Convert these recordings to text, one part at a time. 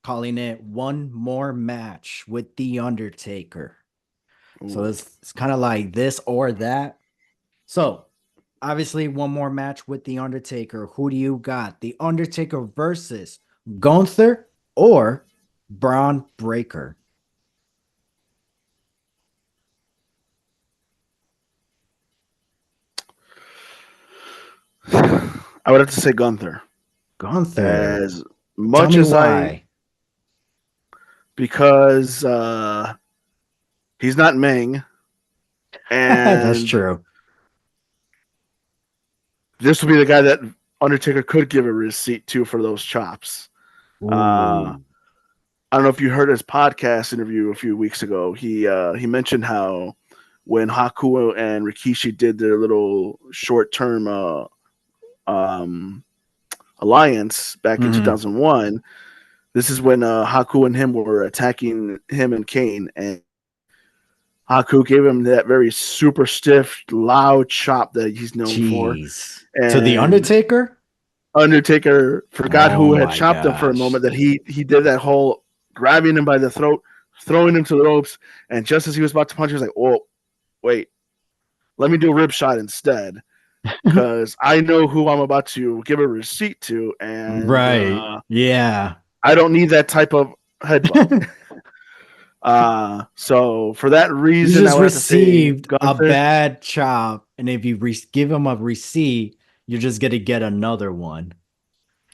calling it one more match with the Undertaker. So Ooh. it's kind of like this or that. So obviously, one more match with the Undertaker. Who do you got? The Undertaker versus Gunther or Braun Breaker? I would have to say Gunther. Gunther. As Tell much me as I, why. because he's not Meng, That's and true. this would be the guy that Undertaker could give a receipt to for those chops. Uh, Ooh. I don't know if you heard his podcast interview a few weeks ago. He mentioned how when Haku and Rikishi did their little short term um, alliance back in Hmm. 2001, this is when Haku and him were attacking him and Kane, and Haku gave him that very super stiff, loud chop that he's known for, Jeez. To the and Undertaker? Undertaker forgot Oh who had my chopped him for a gosh. moment. That he did that whole grabbing him by the throat, throwing him to the ropes, and just as he was about to punch, he was like, "Oh, wait, let me do a rib shot instead." Because I know who I'm about to give a receipt to, and Right. Yeah. I don't need that type of headbutt. So for that You reason, I just would have to say received a Gunther. bad chop, and if you give him a receipt, you're just gonna get another one.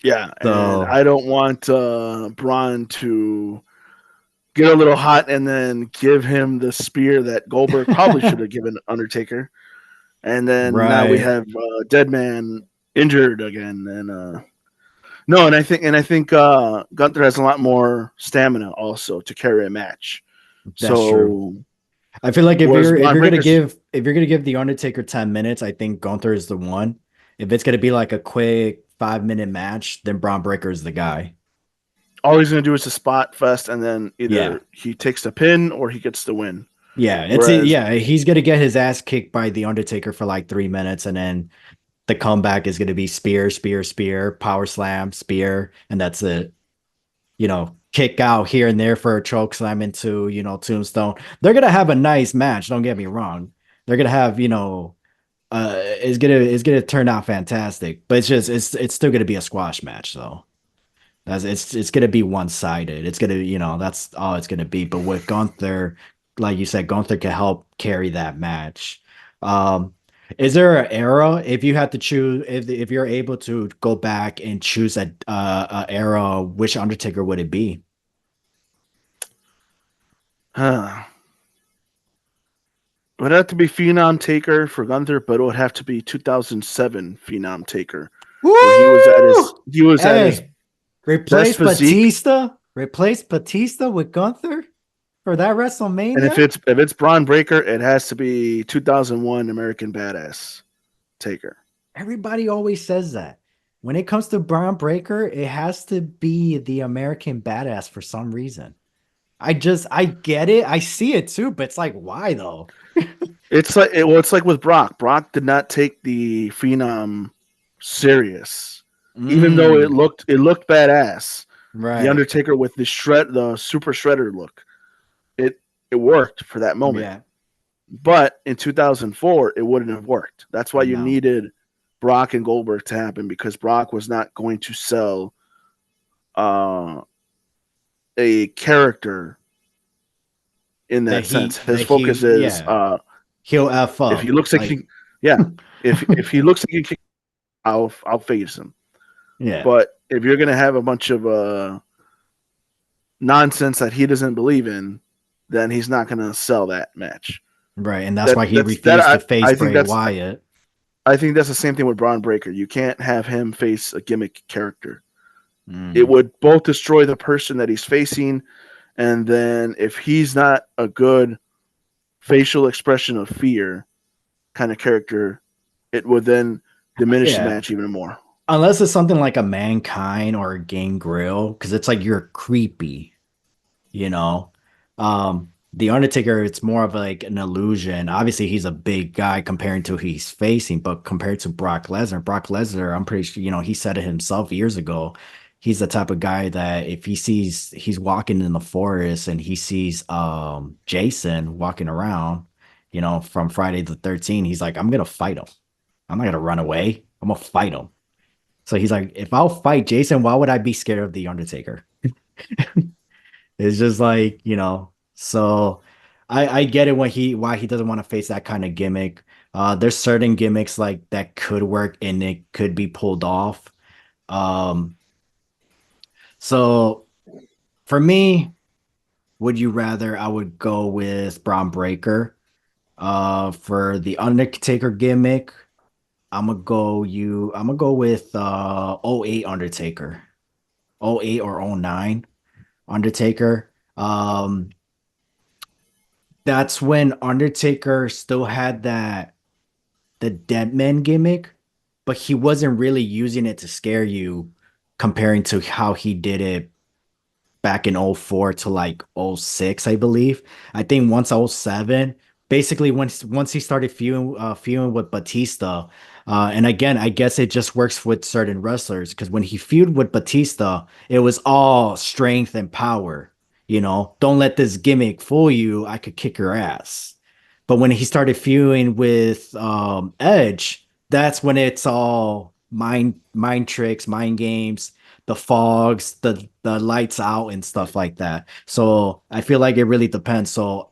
Yeah, and So I don't want Braun to get a little hot and then give him the spear that Goldberg probably should have given Undertaker. And then now we right. have Dead Man injured again, and no, and I think Gunther has a lot more stamina also to carry a match. That's true. So I feel like whereas if Braun you're gonna Breaker's give the Undertaker 10 minutes, I think Gunther is the one. If it's gonna be like a quick 5 minute match, then Braun Breaker is the guy. all he's going to do is a spot fest, and then Yeah. either he takes the pin or he gets the win. Whereas Yeah, he's gonna get his ass kicked by the Undertaker for like 3 minutes, and then the comeback is gonna be spear, spear, spear, power slam, spear, and that's it. Kick out here and there for a choke slam into, tombstone. They're gonna have a nice match, don't get me wrong. They're gonna have, it's gonna turn out fantastic, but it's still gonna be a squash match, though. It's gonna be one-sided. It's gonna, that's all it's gonna be. But with Gunther, like you said, Gunther can help carry that match. Um, is there an era if you had to choose if you're able to go back and choose a era, which Undertaker would it be? it would have to be Phenom Taker for Gunther, but it would have to be 2007 Phenom Taker, where Woo! he was at his Hey, best replace physique. Batista? Replace Batista with Gunther for that And WrestleMania? if it's Braun Breaker, it has to be 2001 American Badass Taker. Everybody always says that. When it comes to Braun Breaker, it has to be the American Badass for some reason. I get it. I see it too, but it's like, why though? It's like with Brock. Brock did not take the Phenom serious, even though Mm, it looked badass. The right. Undertaker with the super shredder look, it it worked for that moment. Yeah. But in 2004, it wouldn't have worked. That's why you No. needed Brock and Goldberg to happen because Brock was not going to sell uh, a character in that sense. His focus is Yeah, he'll F if he up. looks like Like, he, yeah, if he looks like he can, I'll face him. yeah, But if you're gonna have a bunch of nonsense that he doesn't believe in, then he's not gonna sell that match. right. And that's why he That refused to face I think Bray Wyatt. I think that's the same thing with Braun Breaker. You can't have him face a gimmick character. It Mm. would both destroy the person that he's facing, and then if he's not a good facial expression of fear kind of character, it would then diminish the Yeah. match even more. Unless it's something like a Mankind or a Gangrel, because it's like you're creepy, you know. The Undertaker, it's more of like an illusion. Obviously, he's a big guy comparing to who he's facing, but compared to Brock Lesnar, I'm pretty sure, he said it himself years ago. he's the type of guy that if he sees he's walking in the forest and he sees Jason walking around, from Friday the 13th, he's like, I'm gonna fight him. I'm not gonna run away. I'm gonna fight him. So he's like, if I'll fight Jason, why would I be scared of the Undertaker? It's just like, so I get it when he why he doesn't want to face that kind of gimmick. There's certain gimmicks like that could work and it could be pulled off. Um, so for me, would you rather I would go with Braun Breaker. For the Undertaker gimmick, I'm gonna go with '08 Undertaker. '08 or '09 Undertaker. That's when Undertaker still had the dead man gimmick, but he wasn't really using it to scare you comparing to how he did it back in '04 to like '06, I believe. I think once '07, basically once he started feuding with Batista, and again, I guess it just works with certain wrestlers because when he feuded with Batista, it was all strength and power. Don't let this gimmick fool you. I could kick your ass. But when he started feuding with Edge, that's when it's all mind tricks, mind games, the fogs, the lights out and stuff like that. So I feel like it really depends. So,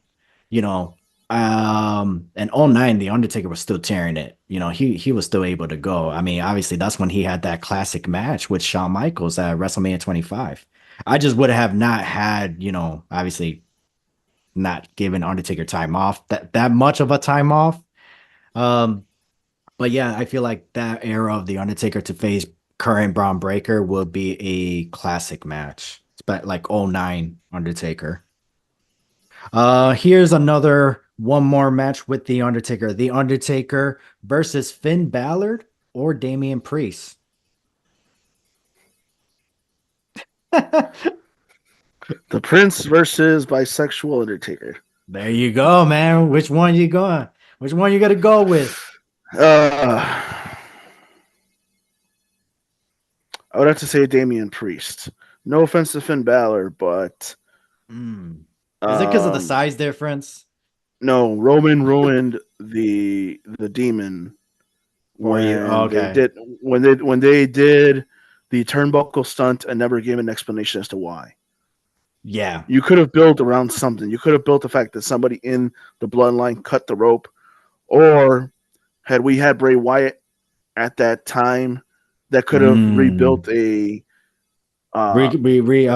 you know, and '09, the Undertaker was still tearing it. He was still able to go. I mean, obviously that's when he had that classic match with Shawn Michaels at WrestleMania 25. I just would have not had, obviously not given Undertaker time off, that much of a time off. Um, but yeah, I feel like that era of the Undertaker to face current Braun Breaker would be a classic match. It's but like '09 Undertaker. Here's another one more match with the Undertaker. The Undertaker versus Finn Balor or Damian Priest. The Prince versus bisexual Undertaker. There you go, man. Which one you going? Which one you got to go with? I would have to say Damian Priest. No offense to Finn Balor, but Mm. Is it because of the um, size difference? no, Roman ruined the demon For you? Oh, when they okay. did when they did the turnbuckle stunt and never gave an explanation as to why. Yeah. You could have built around something. You could have built the fact that somebody in the bloodline cut the rope, or had we had Bray Wyatt at that time, that could have Mm. rebuilt a Re, uh, re, re,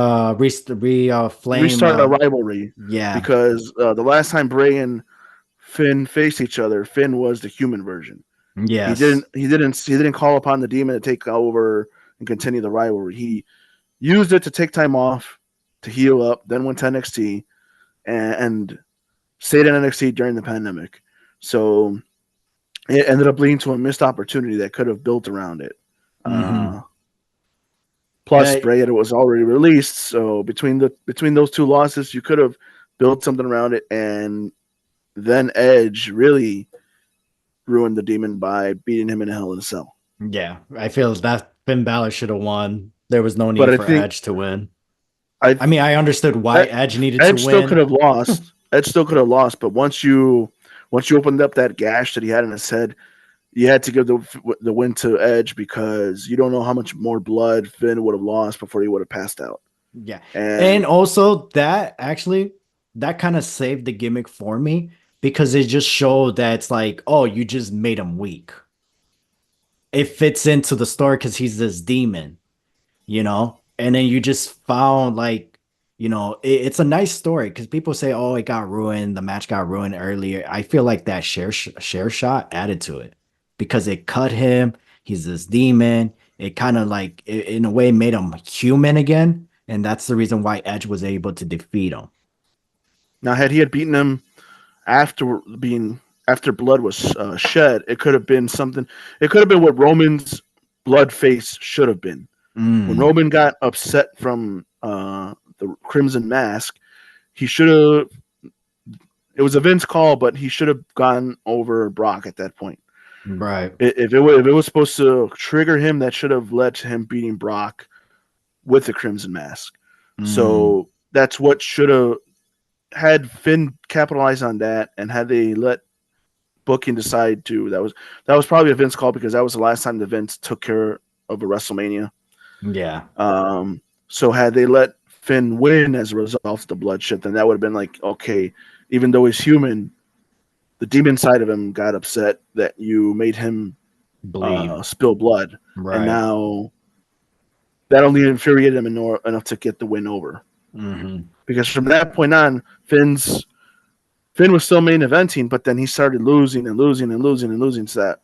re, flame. restart a rivalry. Yeah. Because the last time Bray and Finn faced each other, Finn was the human version. He Yes. didn't he didn't call upon the demon to take over and continue the rivalry. He used it to take time off to heal up, then went to NXT and stayed in NXT during the pandemic. So it ended up leading to a missed opportunity that could have built around it. Mm-hmm. Uh, Plus, Yeah. Bray it was already released, so between those two losses, you could have built something around it, and then Edge really ruined the demon by beating him in a Hell in a Cell. Yeah. I feel that Finn Balor should have won. There was no But need I for think Edge to win. I I mean, I understood why Edge needed to Edge still could win. have lost. Edge still could have lost, but once you opened up that gash that he had in his head, you had to give the win to Edge because you don't know how much more blood Finn would have lost before he would have passed out. Yeah. And And also that kind of saved the gimmick for me because it just showed that it's like, oh, you just made him weak. It fits into the story because he's this demon, and then you just found like, it's a nice story because people say, oh, it got ruined, the match got ruined earlier. I feel like that share shot added to it because it cut him. He's this demon. It kind of like in a way made him human again, and that's the reason why Edge was able to defeat him. now, had he had beaten him after blood was shed, it could have been something. It could have been what Roman's blood face should have been. When Mm, Roman got upset from the Crimson Mask, he should have. It was a Vince call, but he should have gone over Brock at that point. right. If it was supposed to trigger him, that should have led to him beating Brock with the Crimson Mask. Mm, So that's what should have had Finn capitalize on that, and had they let booking decide to that was probably a Vince call because that was the last time the Vince took care of a WrestleMania. yeah, So had they let Finn win as a result of the bloodshed, then that would have been like, okay, even though he's human, the demon side of him got upset that you made him bleed. spill blood, and Right. now that only infuriated him enough to get the win over. Hmm. Because from that point on, Finn was still main eventing, but then he started losing and losing and losing and losing. So that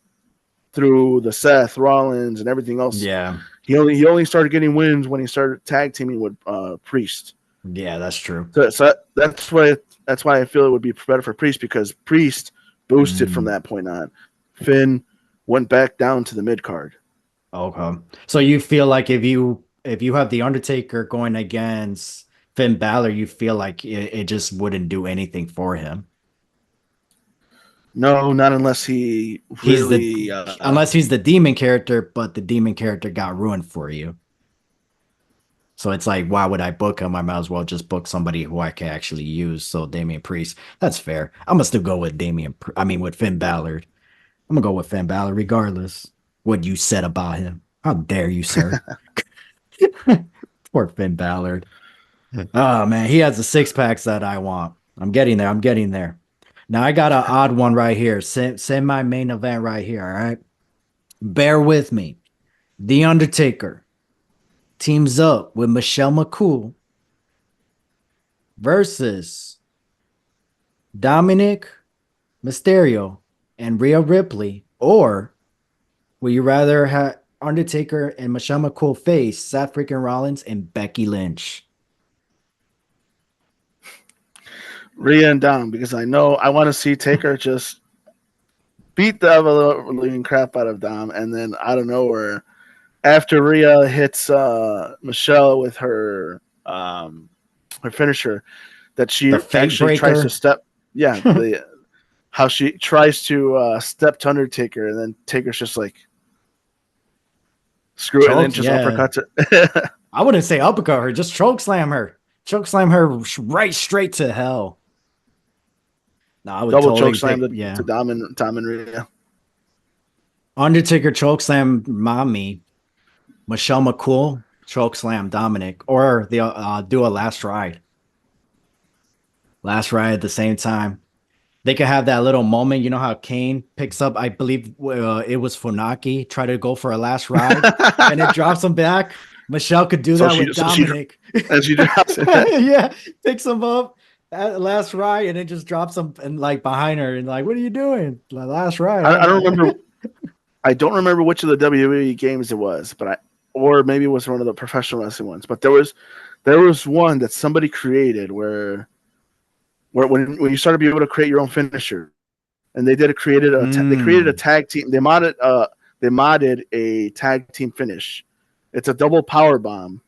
through the Seth Rollins and everything else, Yeah. he only started getting wins when he started tag teaming with Priest. Yeah, that's true. So that's why I feel it would be better for Priest because Priest boosted from Mm, that point on. Finn went back down to the mid card. okay. So you feel like if you have the Undertaker going against Finn Balor, you feel like it just wouldn't do anything for him. No, not unless he He's the really. Unless he's the demon character, but the demon character got ruined for you. So it's like, why would I book him? I might as well just book somebody who I can actually use. So Damian Priest, that's fair. I'm gonna still go with with Finn Ballard. I'm gonna go with Finn Balor regardless what you said about him. How dare you, sir? Poor Finn Ballard. Oh man, he has the six packs that I want. I'm getting there. I'm getting there. Now I got an odd one right here. Send my main event right here. All right. Bear with me. The Undertaker teams up with Michelle McCool versus Dominic Mysterio and Rhea Ripley. Or would you rather have Undertaker and Michelle McCool face Seth freaking Rollins and Becky Lynch? Rhea and Dom because I know I want to see Taker just beat the ever living crap out of Dom, and then out of nowhere, after Rhea hits Michelle with her finisher, that she The Fate actually tries to Breaker. step. Yeah, the how she tries to step to Undertaker, and then Taker's just like screw it, and then Chokes, just yeah. uppercuts it. I wouldn't say uppercut her, just choke slam her. Choke slam her right straight to hell. No, I would Double choke totally slam pick, to yeah. Dom and Rhea. Undertaker choke slam mommy, Michelle McCool choke slam Dominic, or the do a last ride. Last ride at the same time. They could have that little moment. You know how Kane picks up, I believe it was Funaki, try to go for a last ride and it drops him back. Michelle could do so that she with so she Dominic. as she drops it. Yeah, picks him up at last ride and it just drops him and like behind her and like, what are you doing? Last ride, I don't huh? remember. I don't remember which of the WWE games it was, or maybe it was one of the professional wrestling ones. But there was one that somebody created where when you started to be able to create your own finisher, and they created a Mm. tag team. They modded a tag team finish. It's a double power bomb,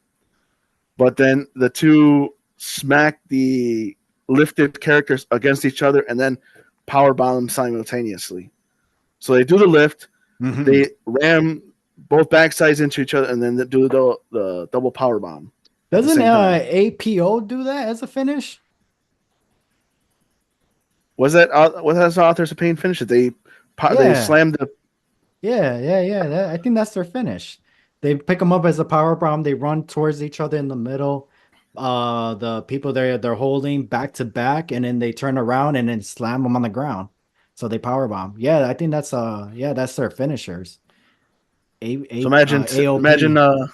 but then the two smack the lifted characters against each other and then power bomb them simultaneously. So they do the lift, Hmm. they ram both backsides into each other, and then they do the double power bomb at the Doesn't same time. APO do that as a finish? Was that authors of pain finish it? They Yeah. slammed the. Yeah. I think that's their finish. They pick them up as a power bomb. They run towards each other in the middle. The people they're holding back to back, and then they turn around and then slam them on the ground. So they power bomb. Yeah, I think that's their finishers. So imagine AOP.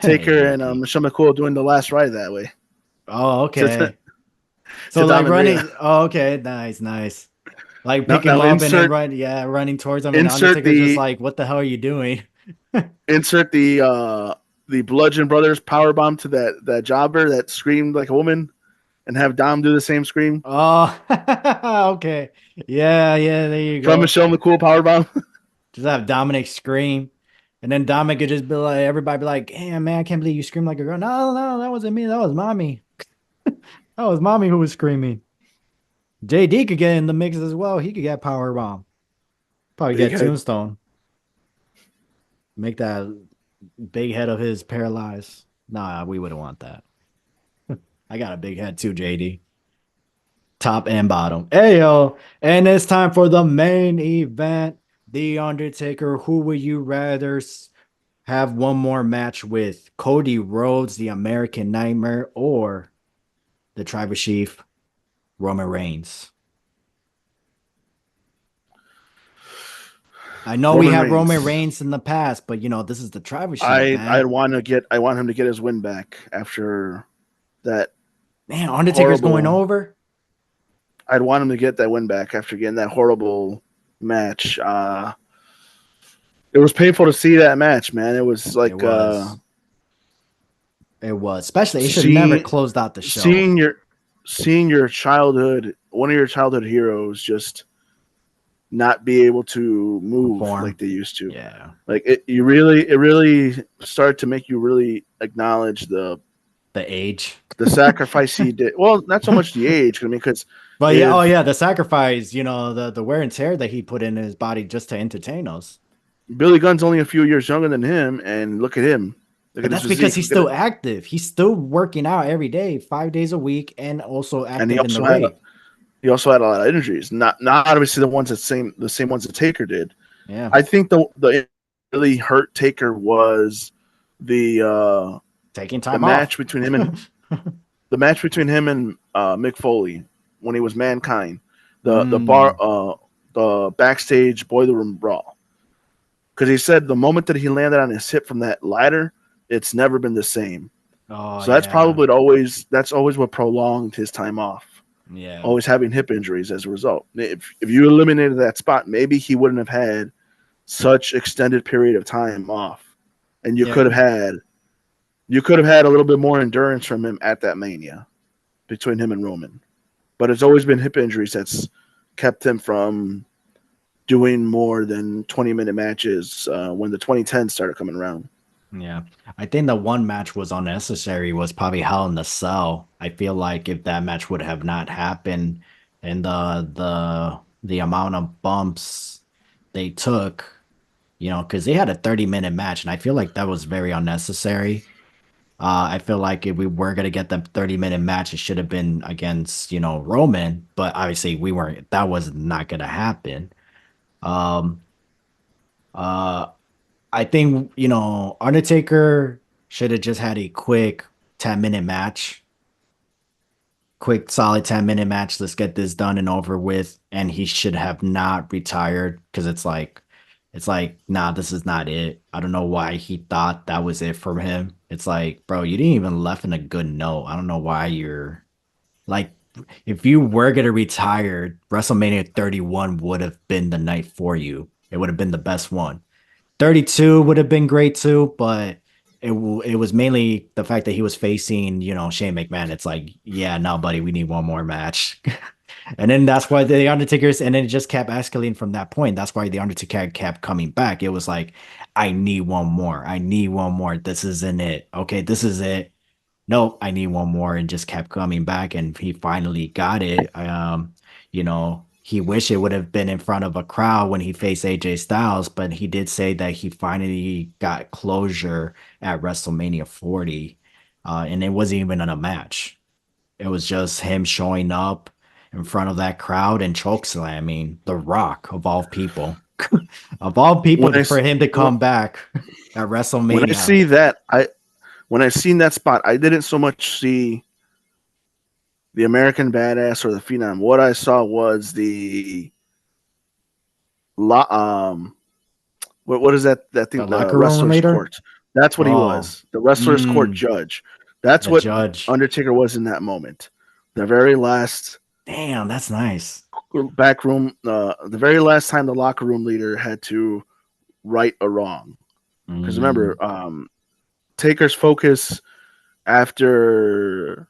Taker and AOP. Michelle McCool doing the last ride that way Oh, to okay. So to like Dom and Rhea. running. Oh, okay, nice. Like Now pick him up and then insert running towards him, and the insert Undertaker's just the like, "What the hell are you doing?" insert the Bludgeon Brothers power bomb to that jobber that screamed like a woman, and have Dom do the same scream Oh, okay. Yeah, there you from go. Michelle McCool power bomb. Just have Dominic scream. And then Dominic could just be like, everybody be like, damn, man, I can't believe you screamed like a girl. No, that wasn't me. That was mommy. That was mommy who was screaming. JD could get in the mix as well. He could get power bomb. Probably They get had tombstone. Make that Big head of his paralyzed. Nah, we wouldn't want that. I got a big head too, JD. Top and bottom. Ayo. And it's time for the main event. The Undertaker. Who would you rather have one more match with? Cody Rhodes, the American Nightmare, or the Tribal Chief, Roman Reigns? I know we Roman had Roman Reigns. Reigns in the past, but this is the Tribal Chief, I man. want him to get his win back after that Man, Undertaker's going horrible. over. I'd want him to get that win back after getting that horrible match. It was painful to see that match, man. It was It like was. It was. Especially, it should never seeing closed out the show. seeing your seeing your childhood, one of your childhood heroes, just not be able to move like Perform. they used to. Yeah. Like it really started to make you really acknowledge The age. the sacrifice he did. Well, not so much the age. I mean, because But yeah, oh if yeah, the sacrifice, the wear and tear that he put in his body just to entertain us. Billy Gunn's only a few years younger than him, and look at him, look But at his that's because physique, he's look at still it, active. He's still working out every day, 5 days a week, and also and active in the ring. he also had a lot of injuries. Not obviously the same ones that Taker did. Yeah. I think the really hurt Taker was the Taking the time off. match between him and the match between him and Mick Foley when he was Mankind, Mm. the backstage boiler room brawl. Because he said the moment that he landed on his hip from that ladder, it's never been the same. Oh So that's yeah. probably that's always what prolonged his time off. Yeah. Always having hip injuries as a result. If you eliminated that spot, maybe he wouldn't have had such extended period of time off, and Yeah. you could have had a little bit more endurance from him at that Mania between him and Roman. But it's always been hip injuries that's kept him from doing more than 20-minute matches when the 2010s started coming around. Yeah. I think the one match was unnecessary was probably Hell in the Cell. I feel like if that match would have not happened and the amount of bumps they took, because they had a 30-minute match, and I feel like that was very unnecessary. I feel like if we were gonna get the 30-minute match, it should have been against, Roman, but obviously we weren't, that was not gonna happen. Um, uh, I think, Undertaker should have just had a quick 10-minute match, quick, solid 10-minute match. Let's get this done and over with. And he should have not retired because it's like, nah, this is not it. I don't know why he thought that was it for him. It's like, bro, you didn't even left in a good note. I don't know why you're like, if you were gonna retire, WrestleMania 31 would have been the night for you. It would have been the best one. 32 would have been great too, but it was mainly the fact that he was facing, Shane McMahon. It's like, yeah, no, buddy, we need one more match. And then that's why the Undertaker's, and then it just kept escalating from that point. That's why the Undertaker kept coming back. It was like, I need one more. I need one more. This isn't it. Okay, this is it. No, I need one more, and just kept coming back, and he finally got it. He wished it would have been in front of a crowd when he faced AJ Styles, but he did say that he finally got closure at WrestleMania 40, and it wasn't even in a match. It was just him showing up in front of that crowd and choke slamming The Rock of all people, of all people, When I for him to when, come back at when I WrestleMania. see that, I when I seen that spot, I didn't so much see the American Badass or the Phenom. What I saw was the lo- um what is that The thing? The locker room wrestler's later. court. That's what he Oh, was. The wrestler's court mm, judge. That's the what judge. Undertaker was in that moment. The very last Damn, that's nice. back room, the very last time the locker room leader had to right a wrong. Because Mm, remember, Taker's focus after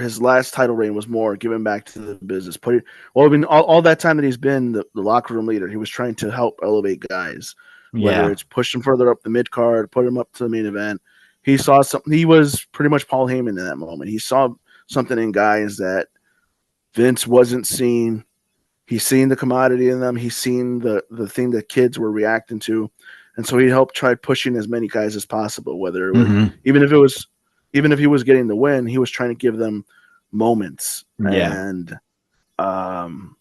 his last title reign was more giving back to the business. I mean, all that time that he's been the locker room leader, he was trying to help elevate guys, whether yeah, it's push them further up the mid card, put him up to the main event. He saw something. He was pretty much Paul Heyman in that moment. He saw something in guys that Vince wasn't seeing. He's seen the commodity in them. He's seen the thing that kids were reacting to, and so he helped try pushing as many guys as possible. Whether it was Hmm. even if it was even if he was getting the win, he was trying to give them moments. Yeah. And um,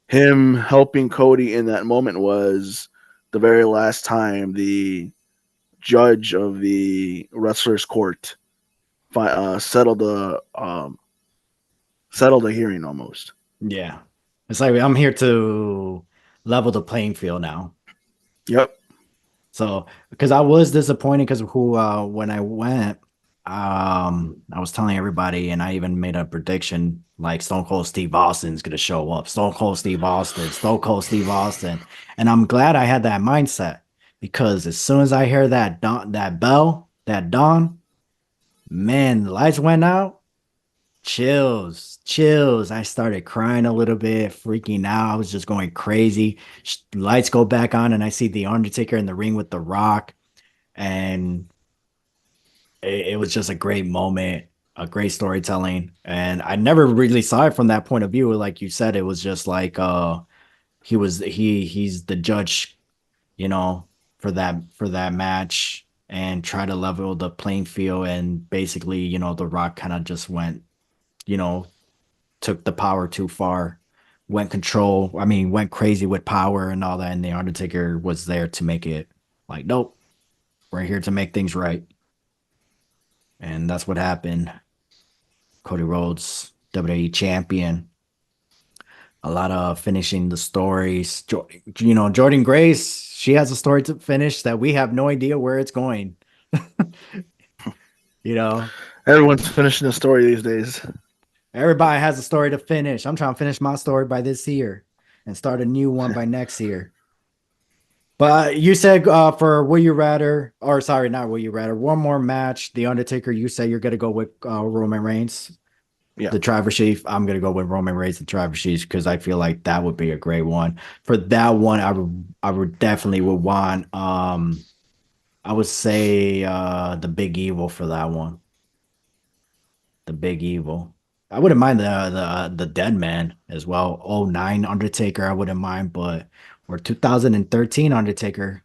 him helping Cody in that moment was the very last time the judge of the wrestlers court settled the hearing almost. Yeah. It's like I'm here to level the playing field now. Yep. So, because I was disappointed because of who when I went, I was telling everybody, and I even made a prediction like Stone Cold Steve Austin's gonna show up. Stone Cold Steve Austin, Stone Cold Steve Austin. And I'm glad I had that mindset because as soon as I hear that bell, that dawn, man, the lights went out. Chills, chills. I started crying a little bit, freaking out. I was just going crazy. Lights go back on, and I see the Undertaker in the ring with The Rock, and it was just a great moment, a great storytelling. And I never really saw it from that point of view. Like you said, it was just like he's the judge, you know, for that match and try to level the playing field. And basically, The Rock kind of just went, you know, took the power too far, went crazy with power and all that. And the Undertaker was there to make it like, nope, we're here to make things right. And that's what happened. Cody Rhodes, WWE champion. A lot of finishing the stories. Jordan Grace, she has a story to finish that we have no idea where it's going. you know, Everyone's finishing the story these days. Everybody has a story to finish. I'm trying to finish my story by this year and start a new one by next year. But you said for Will You Rather, or sorry, not Will You Rather, one more match, The Undertaker, you say you're going to go with Roman Reigns, Yeah. the Tribal Chief. I'm going to go with Roman Reigns, the Tribal Chief, because I feel like that would be a great one. For that one, I would definitely would want, I would say the Big Evil for that one. The Big Evil. I wouldn't mind the Dead Man as well. Oh nine Undertaker, I wouldn't mind, but or 2013 Undertaker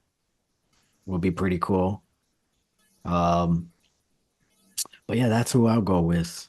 would be pretty cool. Um, but yeah, that's who I'll go with.